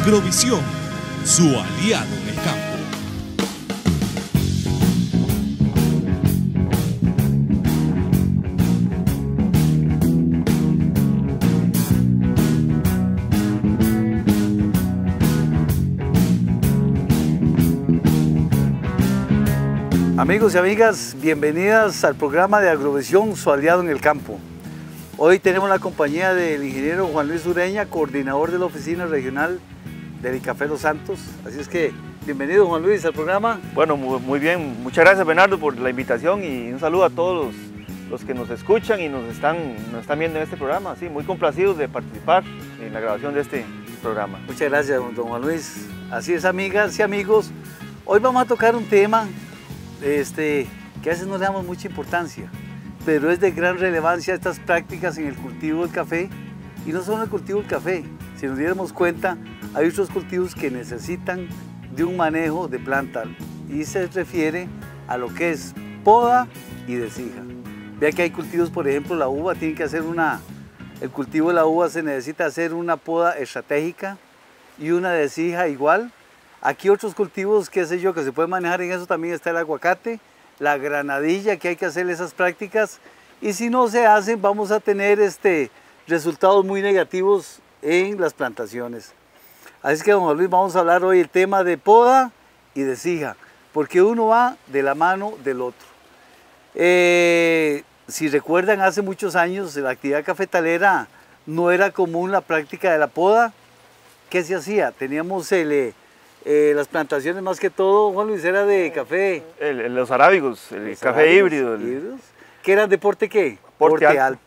Agrovisión, su aliado en el campo. Amigos y amigas, bienvenidas al programa de Agrovisión, su aliado en el campo. Hoy tenemos la compañía del ingeniero Juan Luis Ureña, coordinador de la oficina regional del ICAFE Los Santos. Así es que, bienvenido Juan Luis al programa. Bueno, muy bien. Muchas gracias Bernardo por la invitación y un saludo a todos los que nos escuchan y nos están viendo en este programa. Sí, muy complacidos de participar en la grabación de este programa. Muchas gracias, don Juan Luis. Así es, amigas y amigos. Hoy vamos a tocar un tema que a veces no le damos mucha importancia, pero es de gran relevancia estas prácticas en el cultivo del café, y no solo el cultivo del café. Si nos diéramos cuenta, hay otros cultivos que necesitan de un manejo de planta y se refiere a lo que es poda y desija. Vea que hay cultivos, por ejemplo la uva, tiene que hacer el cultivo de la uva se necesita hacer una poda estratégica y una desija igual. Aquí otros cultivos, qué sé yo, que se puede manejar en eso también está el aguacate, la granadilla, que hay que hacer esas prácticas, y si no se hacen vamos a tener resultados muy negativos en las plantaciones. Así que don Juan Luis, vamos a hablar hoy el tema de poda y desija, porque uno va de la mano del otro. Si recuerdan, hace muchos años la actividad cafetalera no era común la práctica de la poda. ¿Qué se hacía? Teníamos las plantaciones más que todo, Juan Luis, era de café. Los arábigos, el café híbrido. ¿Que eran de porte qué? Porte alto.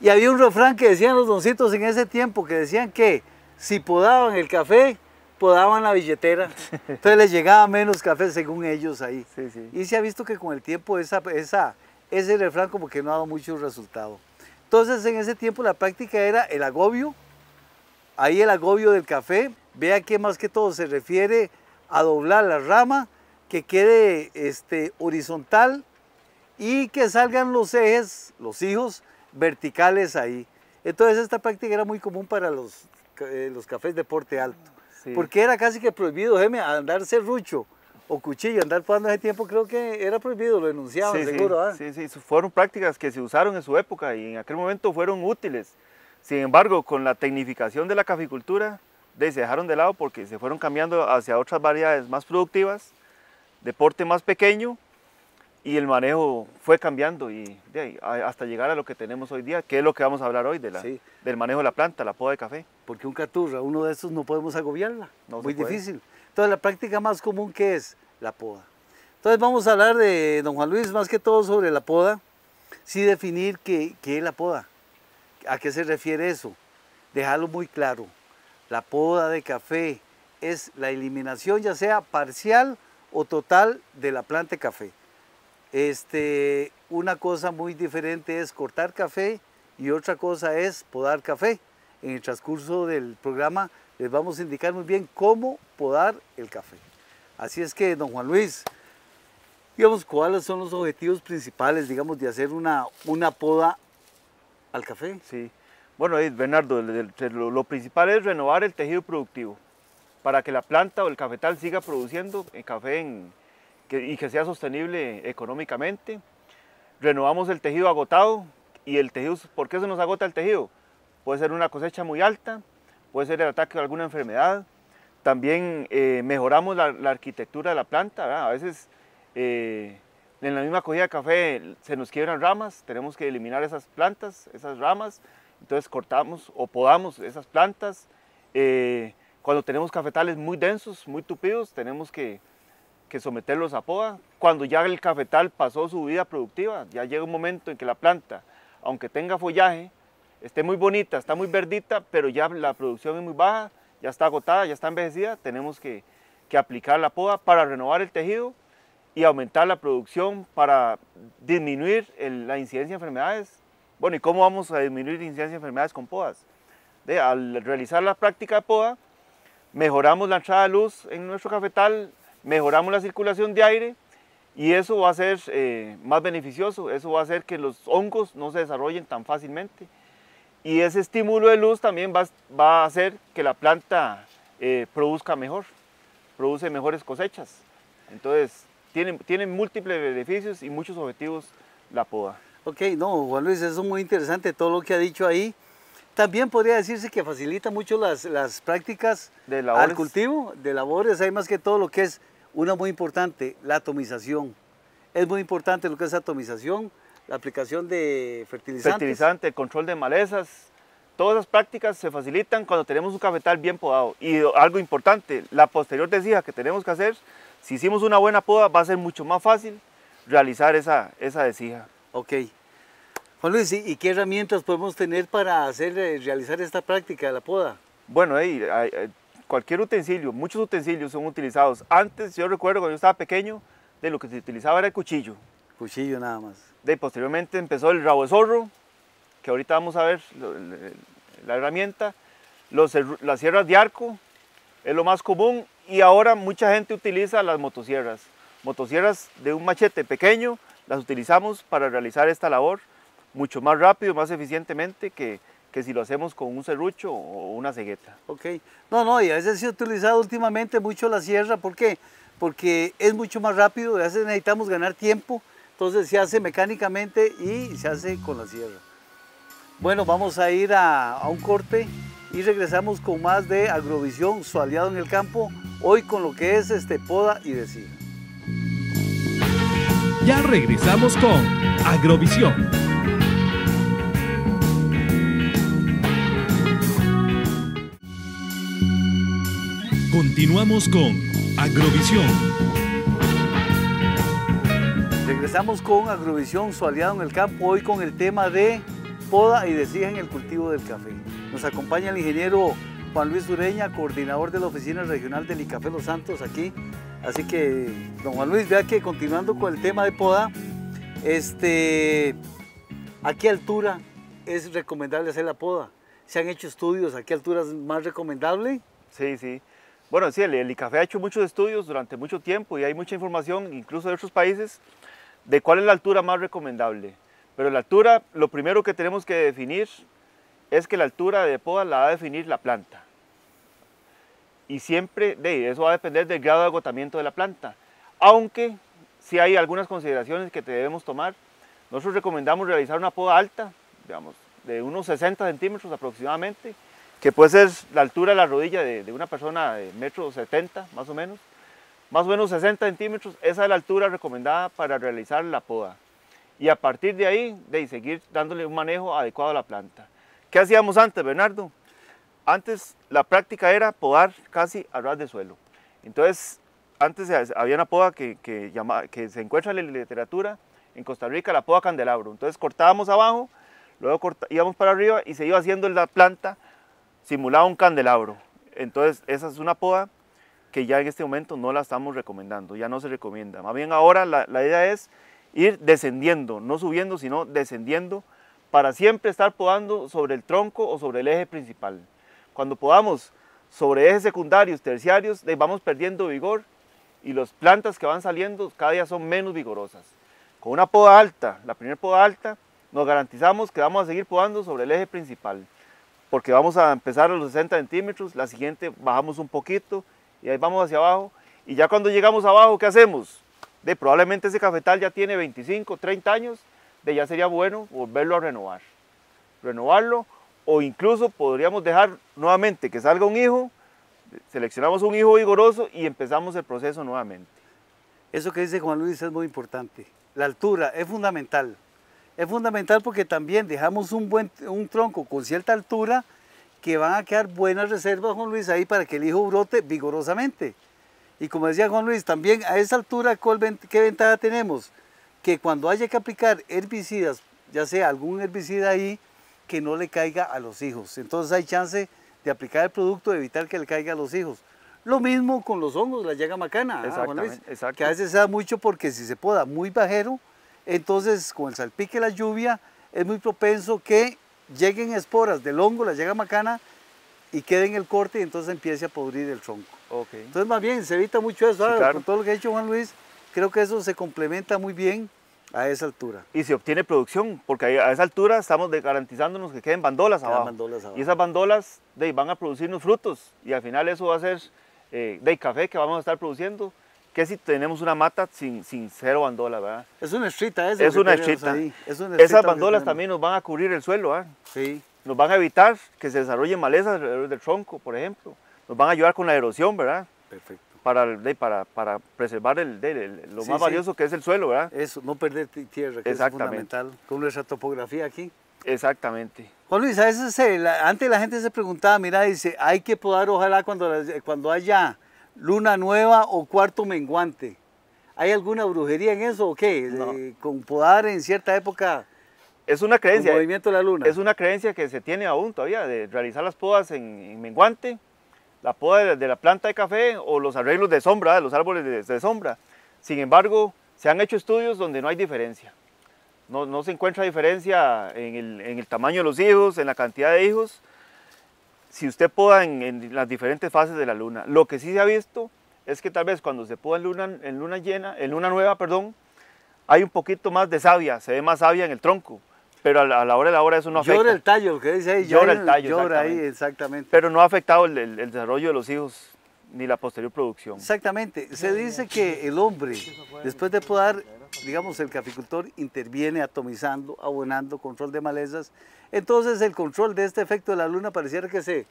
Y había un refrán que decían los doncitos en ese tiempo, que decían que si podaban el café, podaban la billetera. Entonces les llegaba menos café según ellos ahí. Sí, sí. Y se ha visto que con el tiempo ese refrán como que no ha dado mucho resultado. Entonces en ese tiempo la práctica era el agobio, ahí el agobio del café. Vea que más que todo se refiere a doblar la rama, que quede horizontal y que salgan los ejes, los hijos verticales ahí. Entonces esta práctica era muy común para los cafés de porte alto, sí, porque era casi que prohibido, andar serrucho o cuchillo, andar podando ese tiempo, creo que era prohibido, lo denunciaban, sí, seguro. Sí, sí, fueron prácticas que se usaron en su época y en aquel momento fueron útiles. Sin embargo, con la tecnificación de la caficultura, se dejaron de lado porque se fueron cambiando hacia otras variedades más productivas, de porte más pequeño, y el manejo fue cambiando y hasta llegar a lo que tenemos hoy día, que es lo que vamos a hablar hoy, del manejo de la planta, la poda de café. Porque un caturra, uno de estos no podemos agobiarla, no, muy difícil. Entonces la práctica más común, ¿qué es? La poda. Entonces vamos a hablar de don Juan Luis, más que todo sobre la poda, sí definir qué es la poda, a qué se refiere eso, dejarlo muy claro. La poda de café es la eliminación ya sea parcial o total de la planta de café. Una cosa muy diferente es cortar café y otra cosa es podar café. En el transcurso del programa les vamos a indicar muy bien cómo podar el café. Así es que, don Juan Luis, digamos, ¿cuáles son los objetivos principales, digamos, de hacer una poda al café? Sí. Bueno, Bernardo, lo principal es renovar el tejido productivo para que la planta o el cafetal siga produciendo café y que sea sostenible económicamente. Renovamos el tejido agotado y el tejido, ¿por qué se nos agota el tejido? Puede ser una cosecha muy alta, puede ser el ataque de alguna enfermedad. También mejoramos la arquitectura de la planta, ¿verdad? A veces en la misma cogida de café se nos quiebran ramas, tenemos que eliminar esas plantas, esas ramas. Entonces cortamos o podamos esas plantas. Cuando tenemos cafetales muy densos, muy tupidos, tenemos que someterlos a poda. Cuando ya el cafetal pasó su vida productiva, ya llega un momento en que la planta, aunque tenga follaje, esté muy bonita, está muy verdita, pero ya la producción es muy baja, ya está agotada, ya está envejecida, tenemos que aplicar la poda para renovar el tejido y aumentar la producción para disminuir la incidencia de enfermedades. Bueno, ¿y cómo vamos a disminuir la incidencia de enfermedades con podas? Al realizar la práctica de poda, mejoramos la entrada de luz en nuestro cafetal, mejoramos la circulación de aire y eso va a ser más beneficioso, eso va a hacer que los hongos no se desarrollen tan fácilmente. Y ese estímulo de luz también va a hacer que la planta produzca mejor, produce mejores cosechas. Entonces, tiene múltiples beneficios y muchos objetivos la poda. Ok, no, Juan Luis, eso es muy interesante todo lo que ha dicho ahí. También podría decirse que facilita mucho las prácticas al cultivo, de labores. Hay más que todo lo que es una muy importante, la atomización. Es muy importante lo que es atomización, la aplicación de fertilizantes. Fertilizante, control de malezas. Todas las prácticas se facilitan cuando tenemos un cafetal bien podado. Y algo importante, la posterior desija que tenemos que hacer, si hicimos una buena poda, va a ser mucho más fácil realizar esa desija. Ok. Juan Luis, ¿y qué herramientas podemos tener para realizar esta práctica de la poda? Bueno, cualquier utensilio, muchos utensilios son utilizados. Antes, yo recuerdo cuando yo estaba pequeño, de lo que se utilizaba era el cuchillo. Cuchillo nada más. Posteriormente empezó el rabo de zorro, que ahorita vamos a ver la herramienta. Las sierras de arco es lo más común, y ahora mucha gente utiliza las motosierras. Motosierras de un machete pequeño, las utilizamos para realizar esta labor mucho más rápido, más eficientemente que si lo hacemos con un serrucho o una cegueta. Ok. No, y a veces se ha utilizado últimamente mucho la sierra. ¿Por qué? Porque es mucho más rápido, a veces necesitamos ganar tiempo, entonces se hace mecánicamente y se hace con la sierra. Bueno, vamos a ir a un corte y regresamos con más de Agrovisión, su aliado en el campo, hoy con lo que es poda y desija. Ya regresamos con Agrovisión. Continuamos con Agrovisión. Regresamos con Agrovisión, su aliado en el campo, hoy con el tema de poda y desija en el cultivo del café. Nos acompaña el ingeniero Juan Luis Ureña, coordinador de la Oficina Regional del ICAFE Los Santos aquí. Así que, don Juan Luis, vea que continuando con el tema de poda, ¿a qué altura es recomendable hacer la poda? ¿Se han hecho estudios? ¿A qué altura es más recomendable? Sí. Bueno, sí, el ICAFE ha hecho muchos estudios durante mucho tiempo y hay mucha información, incluso de otros países, de cuál es la altura más recomendable. Pero la altura, lo primero que tenemos que definir es que la altura de poda la va a definir la planta. Y siempre, eso va a depender del grado de agotamiento de la planta. Aunque sí hay algunas consideraciones que debemos tomar. Nosotros recomendamos realizar una poda alta, digamos, de unos 60 centímetros aproximadamente, que puede ser la altura de la rodilla de una persona de 1,70 m, más o menos 60 centímetros, esa es la altura recomendada para realizar la poda. Y a partir de ahí, seguir dándole un manejo adecuado a la planta. ¿Qué hacíamos antes, Bernardo? Antes la práctica era podar casi a ras de suelo. Entonces, antes había una poda que se encuentra en la literatura, en Costa Rica, la poda candelabro. Entonces cortábamos abajo, luego íbamos para arriba y se iba haciendo la planta, simulaba un candelabro. Entonces esa es una poda que ya en este momento no la estamos recomendando, ya no se recomienda. Más bien ahora la idea es ir descendiendo, no subiendo, sino descendiendo, para siempre estar podando sobre el tronco o sobre el eje principal. Cuando podamos sobre ejes secundarios, terciarios, vamos perdiendo vigor y las plantas que van saliendo cada día son menos vigorosas. Con una poda alta, la primera poda alta, nos garantizamos que vamos a seguir podando sobre el eje principal, porque vamos a empezar a los 60 centímetros, la siguiente bajamos un poquito y ahí vamos hacia abajo. Y ya cuando llegamos abajo, ¿qué hacemos? Probablemente ese cafetal ya tiene 25, 30 años, ya sería bueno volverlo a renovar. Renovarlo, o incluso podríamos dejar nuevamente que salga un hijo, seleccionamos un hijo vigoroso y empezamos el proceso nuevamente. Eso que dice Juan Luis es muy importante. La altura es fundamental. Es fundamental porque también dejamos un tronco con cierta altura que van a quedar buenas reservas, Juan Luis, ahí para que el hijo brote vigorosamente. Y como decía Juan Luis, también a esa altura, ¿qué ventaja tenemos? Que cuando haya que aplicar herbicidas, ya sea algún herbicida ahí, que no le caiga a los hijos. Entonces hay chance de aplicar el producto, de evitar que le caiga a los hijos. Lo mismo con los hongos, la llaga macana, Juan Luis, que a veces se da mucho porque si se poda muy bajero, entonces con el salpique de la lluvia es muy propenso que lleguen esporas del hongo, la llaga macana, y quede en el corte y entonces empiece a podrir el tronco. Okay. Entonces más bien se evita mucho eso. Sí, claro. Con todo lo que ha hecho Juan Luis, creo que eso se complementa muy bien A esa altura. Y se obtiene producción, porque a esa altura estamos garantizándonos que queden bandolas Quedan abajo. bandolas abajo. Y esas bandolas van a producirnos frutos y al final eso va a ser café que vamos a estar produciendo, que si tenemos una mata sin cero bandolas, ¿verdad? Es una estrita eso. Es una estrita. Esas bandolas también nos van a cubrir el suelo, ¿verdad? Sí. Nos van a evitar que se desarrollen malezas alrededor del tronco, por ejemplo. Nos van a ayudar con la erosión, ¿verdad? Perfecto. Para preservar lo más valioso que es el suelo, ¿verdad? Eso, no perder tierra, que es fundamental, con nuestra topografía aquí. Exactamente. Juan Luis, a veces antes la gente se preguntaba, mira, dice, hay que podar ojalá cuando haya luna nueva o cuarto menguante. ¿Hay alguna brujería en eso o qué? No. Con podar en cierta época, Es una creencia. el movimiento de la luna. Es una creencia que se tiene aún todavía, de realizar las podas en menguante, la poda de la planta de café o los arreglos de sombra, de los árboles de sombra. Sin embargo, se han hecho estudios donde no hay diferencia. No se encuentra diferencia en el tamaño de los hijos, en la cantidad de hijos, si usted poda en las diferentes fases de la luna. Lo que sí se ha visto es que tal vez cuando se poda en luna nueva, hay un poquito más de savia, se ve más savia en el tronco. Pero a la hora de la hora eso no afecta. Llora el tallo, lo que dice ahí. Llora el tallo, Llora ahí, exactamente. exactamente. Pero no ha afectado el desarrollo de los hijos ni la posterior producción. Exactamente. Se dice que el hombre, después de podar, digamos, el caficultor interviene atomizando, abonando, control de malezas. Entonces el control de este efecto de la luna pareciera que se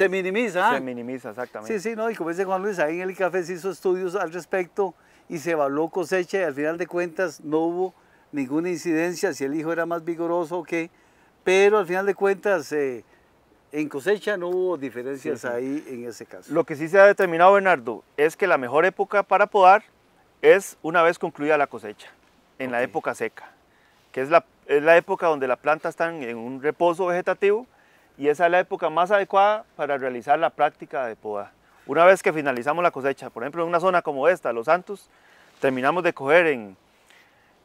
minimiza. Se minimiza, exactamente. Sí, no, y como dice Juan Luis, ahí en el café se hizo estudios al respecto y se evaluó cosecha y al final de cuentas no hubo ninguna incidencia si el hijo era más vigoroso o qué, pero al final de cuentas en cosecha no hubo diferencias ahí en ese caso. Lo que sí se ha determinado, Bernardo, es que la mejor época para podar es una vez concluida la cosecha, en la época seca, que es la época donde la planta está en un reposo vegetativo y esa es la época más adecuada para realizar la práctica de poda. Una vez que finalizamos la cosecha, por ejemplo en una zona como esta, Los Santos, terminamos de coger en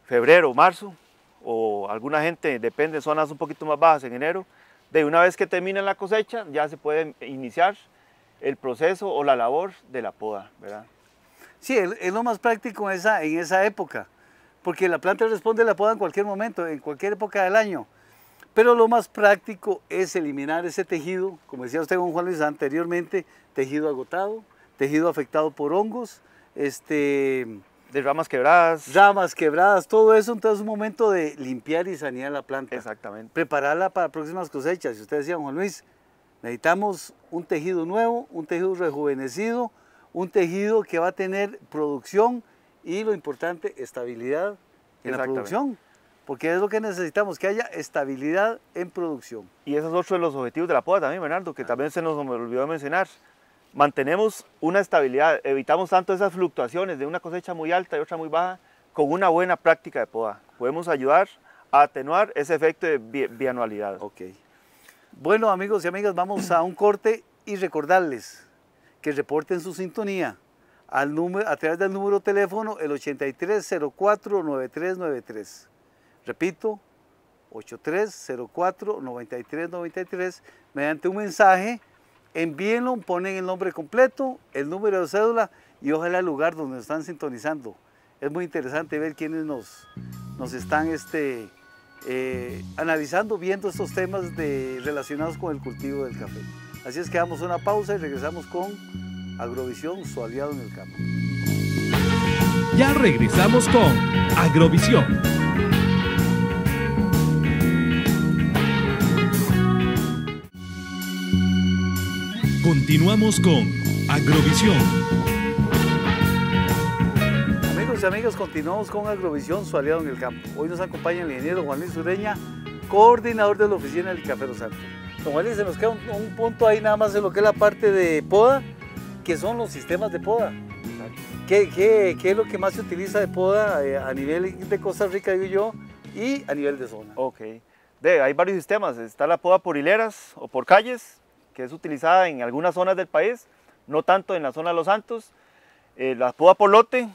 febrero, marzo, o alguna gente, depende de zonas un poquito más bajas, en enero. De una vez que termina la cosecha, ya se puede iniciar el proceso o la labor de la poda, ¿verdad? Sí, es lo más práctico en esa época, porque la planta responde a la poda en cualquier momento, en cualquier época del año. Pero lo más práctico es eliminar ese tejido, como decía usted, don Juan Luis, anteriormente, tejido agotado, tejido afectado por hongos, de ramas quebradas, todo eso. Entonces es un momento de limpiar y sanear la planta. Exactamente. Prepararla para próximas cosechas. Si usted decía, Juan Luis, necesitamos un tejido nuevo, un tejido rejuvenecido, un tejido que va a tener producción y lo importante, estabilidad en la producción. Porque es lo que necesitamos, que haya estabilidad en producción. Y ese es otro de los objetivos de la poda también, Bernardo, que también se nos olvidó mencionar. Mantenemos una estabilidad, evitamos tanto esas fluctuaciones de una cosecha muy alta y otra muy baja con una buena práctica de poda. Podemos ayudar a atenuar ese efecto de bianualidad. Ok. Bueno, amigos y amigas, vamos a un corte y recordarles que reporten su sintonía a través del número de teléfono el 8304-9393. Repito, 8304-9393, mediante un mensaje. Envíenlo, ponen el nombre completo, el número de cédula y ojalá el lugar donde nos están sintonizando. Es muy interesante ver quiénes nos están analizando, viendo estos temas relacionados con el cultivo del café. Así es que damos una pausa y regresamos con Agrovisión, su aliado en el campo. Ya regresamos con Agrovisión. Continuamos con Agrovisión. Amigos y amigas, continuamos con Agrovisión, su aliado en el campo. Hoy nos acompaña el ingeniero Juan Luis Ureña, coordinador de la oficina del Café Los Santos. Don Juan Luis, se nos queda un punto ahí nada más en lo que es la parte de poda, que son los sistemas de poda. ¿Qué es lo que más se utiliza de poda a nivel de Costa Rica, digo yo, y a nivel de zona? Ok. Hay varios sistemas. Está la poda por hileras o por calles, que es utilizada en algunas zonas del país, no tanto en la zona de Los Santos. La poda por lote,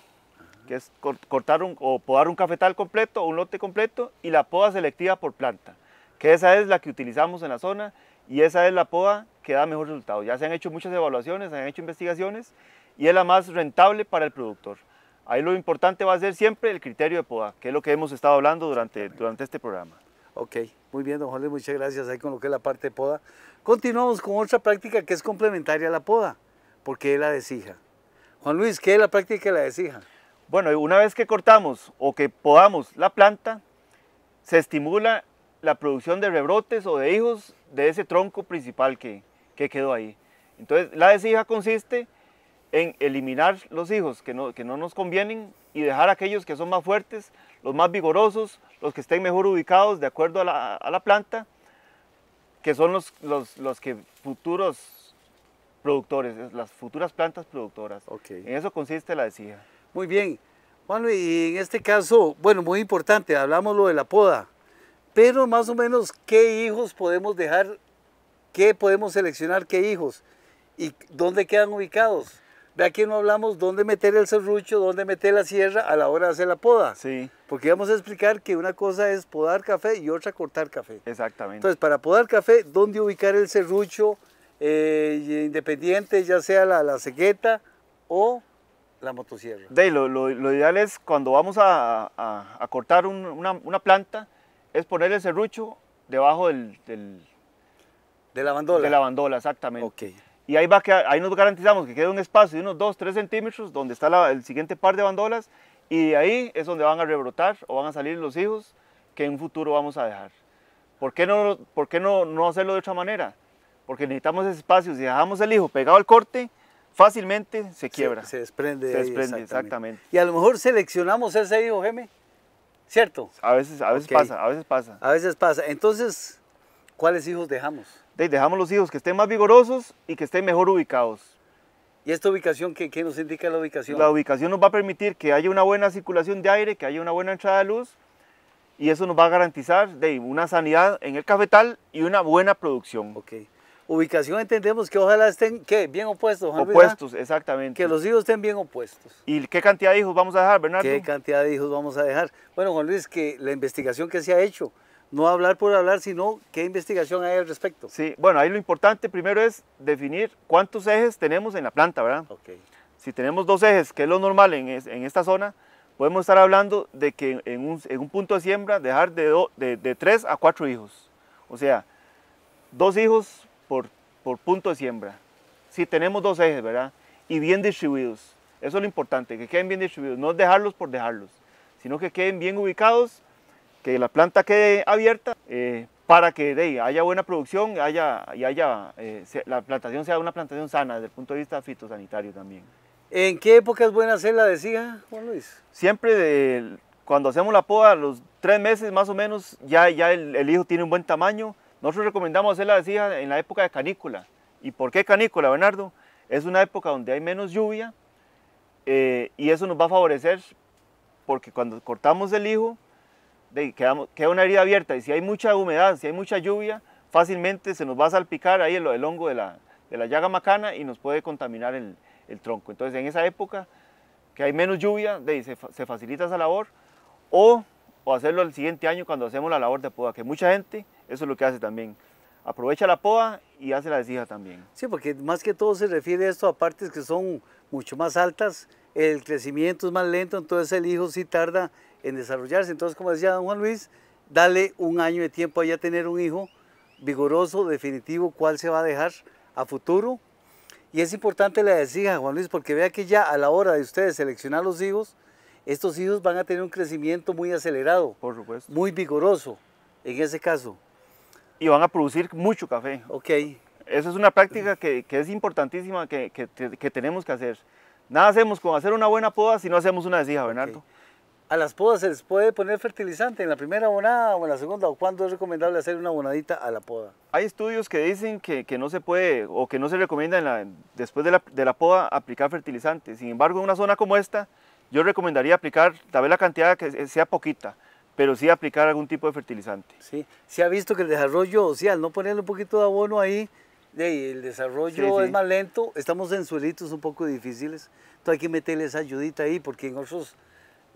que es cortar o podar un cafetal completo o un lote completo, y la poda selectiva por planta, que esa es la que utilizamos en la zona y esa es la poda que da mejor resultado. Ya se han hecho muchas evaluaciones, se han hecho investigaciones y es la más rentable para el productor. Ahí lo importante va a ser siempre el criterio de poda, que es lo que hemos estado hablando durante este programa. Ok, muy bien, don Juan Luis, muchas gracias ahí con lo que es la parte de poda. Continuamos con otra práctica que es complementaria a la poda, porque es la desija. Juan Luis, ¿qué es la práctica de la desija? Bueno, una vez que cortamos o que podamos la planta, se estimula la producción de rebrotes o de hijos de ese tronco principal que quedó ahí. Entonces, la desija consiste en eliminar los hijos que no nos convienen y dejar aquellos que son más fuertes, los más vigorosos, los que estén mejor ubicados de acuerdo a la planta, que son los que futuros productores, las futuras plantas productoras. Okay. En eso consiste la desija. Muy bien. Bueno, y en este caso, bueno, muy importante, hablamos lo de la poda, pero más o menos, ¿qué hijos podemos dejar? ¿Qué podemos seleccionar? ¿Qué hijos? ¿Y dónde quedan ubicados? Vea que no hablamos dónde meter el serrucho, dónde meter la sierra a la hora de hacer la poda. Sí. Porque vamos a explicar que una cosa es podar café y otra cortar café. Exactamente. Entonces, para podar café, ¿dónde ubicar el serrucho independiente, ya sea la cegueta o la motosierra? Lo ideal es cuando vamos a cortar una planta, es poner el serrucho debajo de la bandola. De la bandola, exactamente. Okay. Y ahí nos garantizamos que quede un espacio de unos 2-3 centímetros donde está el siguiente par de bandolas, y de ahí es donde van a rebrotar o van a salir los hijos que en un futuro vamos a dejar. ¿Por qué no hacerlo de otra manera? Porque necesitamos ese espacio. Si dejamos el hijo pegado al corte, fácilmente se quiebra. Se desprende. Se desprende, exactamente. Y a lo mejor seleccionamos ese hijo, Geme, ¿cierto? A veces Okay. pasa, a veces pasa. A veces pasa. Entonces, ¿cuáles hijos dejamos? Dejamos los hijos que estén más vigorosos y que estén mejor ubicados. ¿Y esta ubicación, qué nos indica la ubicación? La ubicación nos va a permitir que haya una buena circulación de aire, que haya una buena entrada de luz, y eso nos va a garantizar una sanidad en el cafetal y una buena producción. Ok. Ubicación entendemos que ojalá estén, ¿qué? Bien opuestos, Juan Luis, opuestos, exactamente. Que los hijos estén bien opuestos. ¿Y qué cantidad de hijos vamos a dejar, Bernardo? ¿Qué cantidad de hijos vamos a dejar? Bueno, Juan Luis, que la investigación que se ha hecho, no hablar por hablar, sino qué investigación hay al respecto. Sí, bueno, ahí lo importante primero es definir cuántos ejes tenemos en la planta, ¿verdad? Okay. Si tenemos 2 ejes, que es lo normal en esta zona, podemos estar hablando de que en un punto de siembra dejar de 3 a 4 hijos. O sea, 2 hijos por punto de siembra. Si tenemos 2 ejes, ¿verdad? Y bien distribuidos. Eso es lo importante, que queden bien distribuidos. No dejarlos por dejarlos, sino que queden bien ubicados, que la planta quede abierta para que haya buena producción y la plantación sea una plantación sana desde el punto de vista fitosanitario también. ¿En qué época es buena hacer la desija, Juan Luis? Siempre cuando hacemos la poda, a los 3 meses más o menos, ya el hijo tiene un buen tamaño. Nosotros recomendamos hacer la desija en la época de canícula. ¿Y por qué canícula, Bernardo? Es una época donde hay menos lluvia y eso nos va a favorecer porque cuando cortamos el hijo, queda una herida abierta, y si hay mucha humedad, si hay mucha lluvia, fácilmente se nos va a salpicar ahí el hongo de la llaga macana y nos puede contaminar el tronco. Entonces, en esa época que hay menos lluvia, se facilita esa labor, o hacerlo el siguiente año cuando hacemos la labor de poda, que mucha gente eso es lo que hace también. Aprovecha la poda y hace la desija también. Sí, porque más que todo se refiere a esto a partes que son mucho más altas, el crecimiento es más lento, entonces el hijo sí tarda en desarrollarse. Entonces, como decía don Juan Luis, dale un año de tiempo a ya tener un hijo vigoroso, definitivo, cuál se va a dejar a futuro. Y es importante la desija, Juan Luis, porque vea que ya a la hora de ustedes seleccionar los hijos, estos hijos van a tener un crecimiento muy acelerado, por supuesto, muy vigoroso, en ese caso. Y van a producir mucho café. Ok. Esa es una práctica que es importantísima, que tenemos que hacer. Nada hacemos con hacer una buena poda si no hacemos una desija, Bernardo. Okay. ¿A las podas se les puede poner fertilizante en la primera abonada o en la segunda? ¿O cuándo es recomendable hacer una abonadita a la poda? Hay estudios que dicen que no se puede o que no se recomienda después de la poda aplicar fertilizante. Sin embargo, en una zona como esta, yo recomendaría aplicar, tal vez la cantidad que sea poquita, pero sí aplicar algún tipo de fertilizante. Sí, se ha visto que el desarrollo, o sea, al no ponerle un poquito de abono ahí, el desarrollo es más lento, estamos en suelitos un poco difíciles, entonces hay que meterle esa ayudita ahí, porque en otros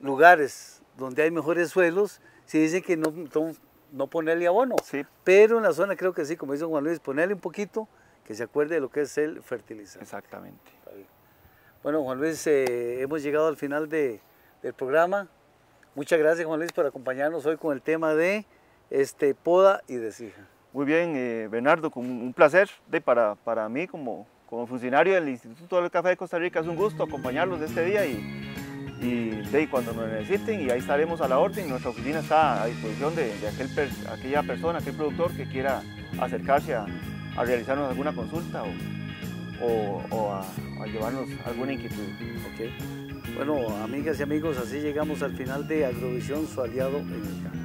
lugares donde hay mejores suelos, se dice que no ponerle abono, sí, pero en la zona creo que sí, como dice Juan Luis, ponerle un poquito, que se acuerde de lo que es el fertilizante. Exactamente. Bueno, Juan Luis, hemos llegado al final de del programa. Muchas gracias, Juan Luis, por acompañarnos hoy con el tema de poda y desija. Muy bien, Bernardo, un placer para mí como funcionario del Instituto del Café de Costa Rica. Es un gusto acompañarlos este día y cuando nos necesiten, y ahí estaremos a la orden. Nuestra oficina está a disposición de aquella persona, aquel productor que quiera acercarse a realizarnos alguna consulta o a llevarnos alguna inquietud. Okay. Bueno, amigas y amigos, así llegamos al final de Agrovisión, su aliado en el campo.